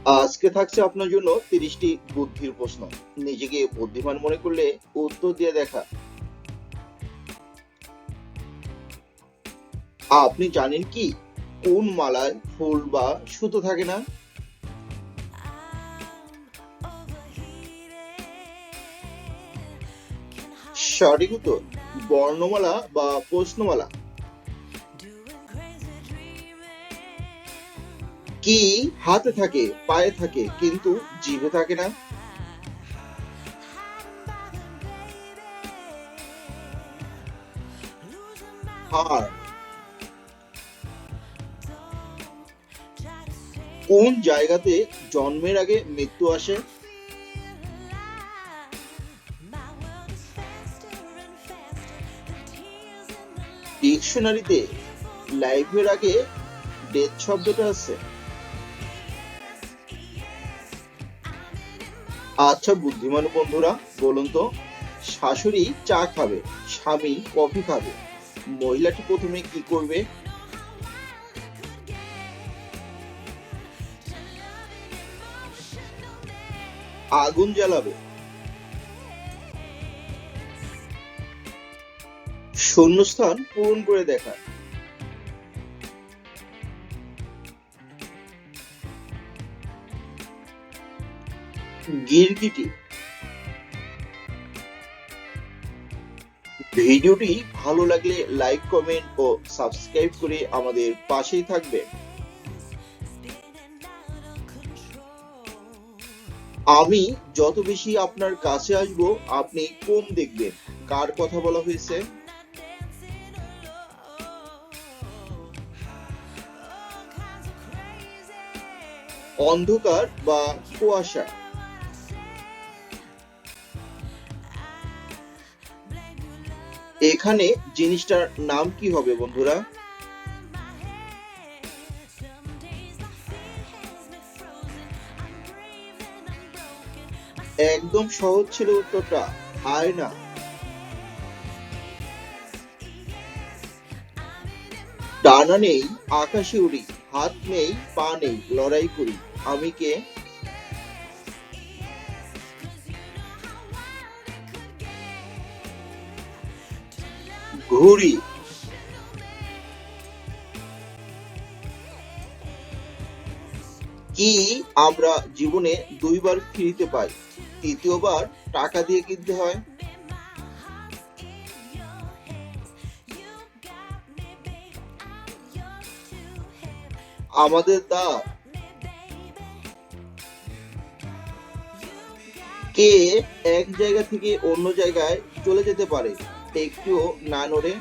আজকে থাকছে আপনার জন্য 30টি বুদ্ধির প্রশ্ন। নিজেকে বুদ্ধিমান মনে করলে উত্তর দিয়ে দেখা। আপনি জানেন কি কোন মালায় ফুল বা সুতো থাকে না? সঠিক উত্তর বর্ণমালা বা প্রশ্নমালা। কি হাতে থাকে, পায়ে থাকে, কিন্তু জিভে থাকে না? হাড়। কোন জায়গাতে জন্মের আগে মৃত্যু আসে? ডিকশনারিতে লাইফের আগে ডেথ শব্দটা আছে। আচ্ছা বুদ্ধিমান বন্ধুরা, বলুন তো, শাশুড়ি চা খাবে, স্বামী কফি খাবে, মহিলাটি প্রথমে কি করবে? আগুন জ্বালাবে। শূন্যস্থান পূরণ করে দেখা। গিরগিটি। ভিডিওটি ভালো লাগলে লাইক, কমেন্ট ও সাবস্ক্রাইব করে আমাদের পাশেই থাকবেন। আমি যত বেশি আপনার কাছে আসব, আপনি কম দেখবেন। কার কথা বলা হয়েছে? অন্ধকার বা কুয়াশা। এখানে জিনিসটার নাম কি হবে বন্ধুরা? একদম সহজ ছিল উত্তরটা, আয়না। ডানা নেই, আকাশে উড়ি, হাত নেই, পা নেই, লড়াই করি, আমি কে? ঘুড়ি। কি আমরা জীবনে দুইবার ফিরিতে পাই, তৃতীয়বার টাকা দিয়ে কিনতে হয়? আমাদের দাঁত। কে এক জায়গা থেকে অন্য জায়গায় চলে যেতে পারে, একটুও না নড়ে?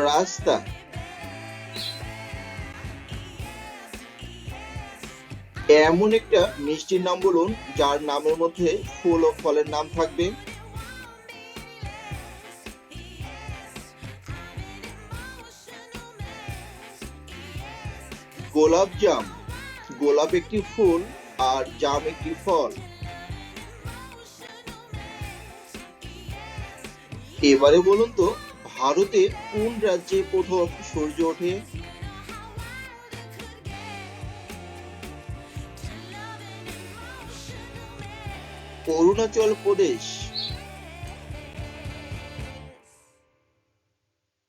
রাস্তা। এমন একটা মিষ্টির নাম বলুন যার নামের মধ্যে ফুল ও ফলের নাম থাকবে। গোলাপ জাম। গোলাপ একটি ফুল আর জাম একটি ফল। এবারে বলুন তো, ভারতে কোন রাজ্যে প্রথম সূর্য ওঠে? অরুণাচল প্রদেশ।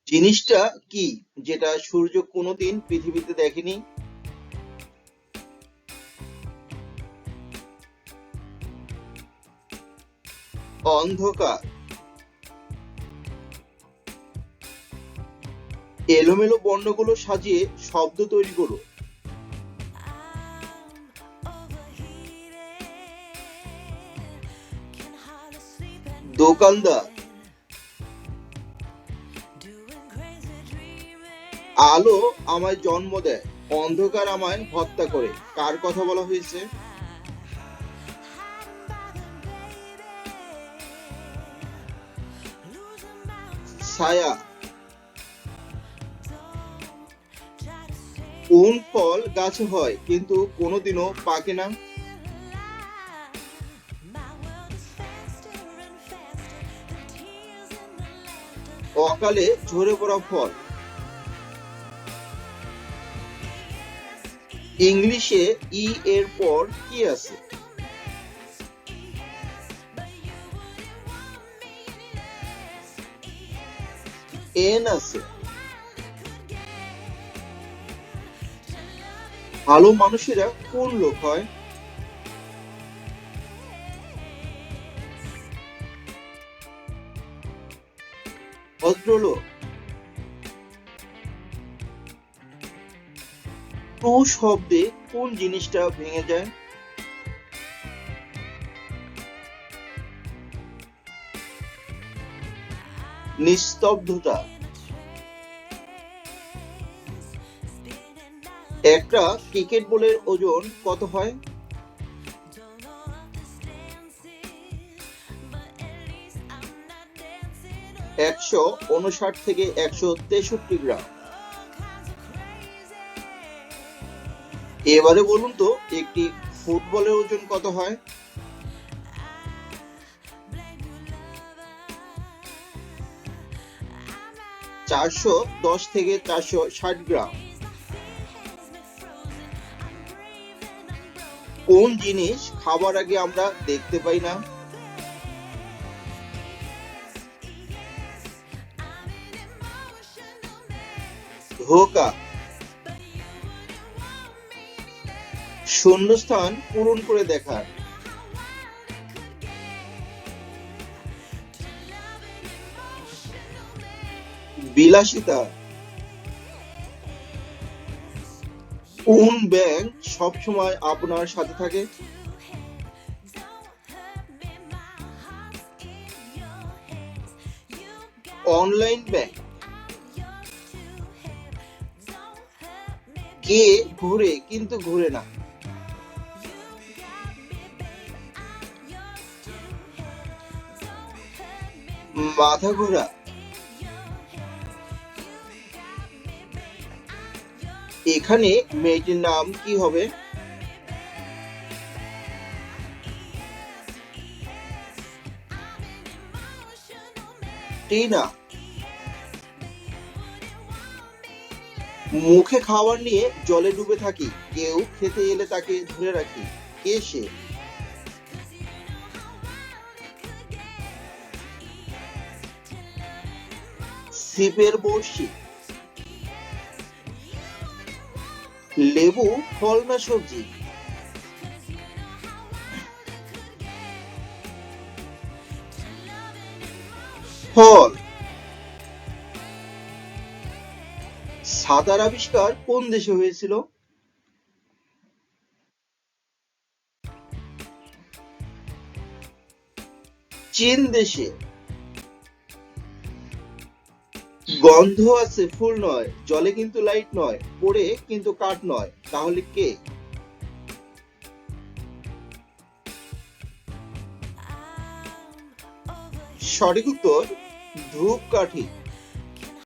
জিনিসটা কি যেটা সূর্য কোনোদিন পৃথিবীতে দেখেনি? অন্ধকার। এলোমেলো বর্ণগুলো সাজিয়ে শব্দ তৈরি করো। দোকানদার। আলো আমায় জন্ম দেয়, অন্ধকার আমায় হত্যা করে, কার কথা বলা হয়েছে? ছায়া। কোন ফল গাছে হয় কিন্তু কোনোদিনও পাকে না? অকালে ঝরে পড়া ফল। ইংলিশে ই এর পর কি আছে? এন আছে। ভালো মানুষেরা কোন লোক হয়? ভদ্রলোক। টু শব্দে কোন জিনিসটা ভেঙে যায়? নিস্তব্ধতা। একটা ক্রিকেট বলের ওজন কত হয়? 159 থেকে 163 গ্রাম। এবারে বলুন তো একটি ফুটবলের ওজন কত হয়? 410 থেকে 460 গ্রাম। কোন জিনিস খাবার আগে আমরা দেখতে পাই না? ধোঁকা। শূন্যস্থান পূরণ করে দেখার। বিলাসিতা। কোন ব্যাংক সবসময় আপনার সাথে থাকে? Online bank. কে ঘুরে কিন্তু ঘুরে না? মাথা ঘোরা। এখানে মেয়েটির নাম কি হবে? টিনা। মুখে খাবার নিয়ে জলে ডুবে থাকি, কেউ খেতে এলে তাকে ধরে রাখি, কে সে? ছিপের বড়শি। লেবু ফল না সবজি? ফল। ছাতার আবিষ্কার কোন দেশে হয়েছিল? চীন দেশে। গন্ধ আছে ফুল নয়, জলে কিন্তু লাইট নয়, পড়ে কিন্তু কাঠ নয়, তাহলে কে? সঠিক উত্তর ধূপকাঠি।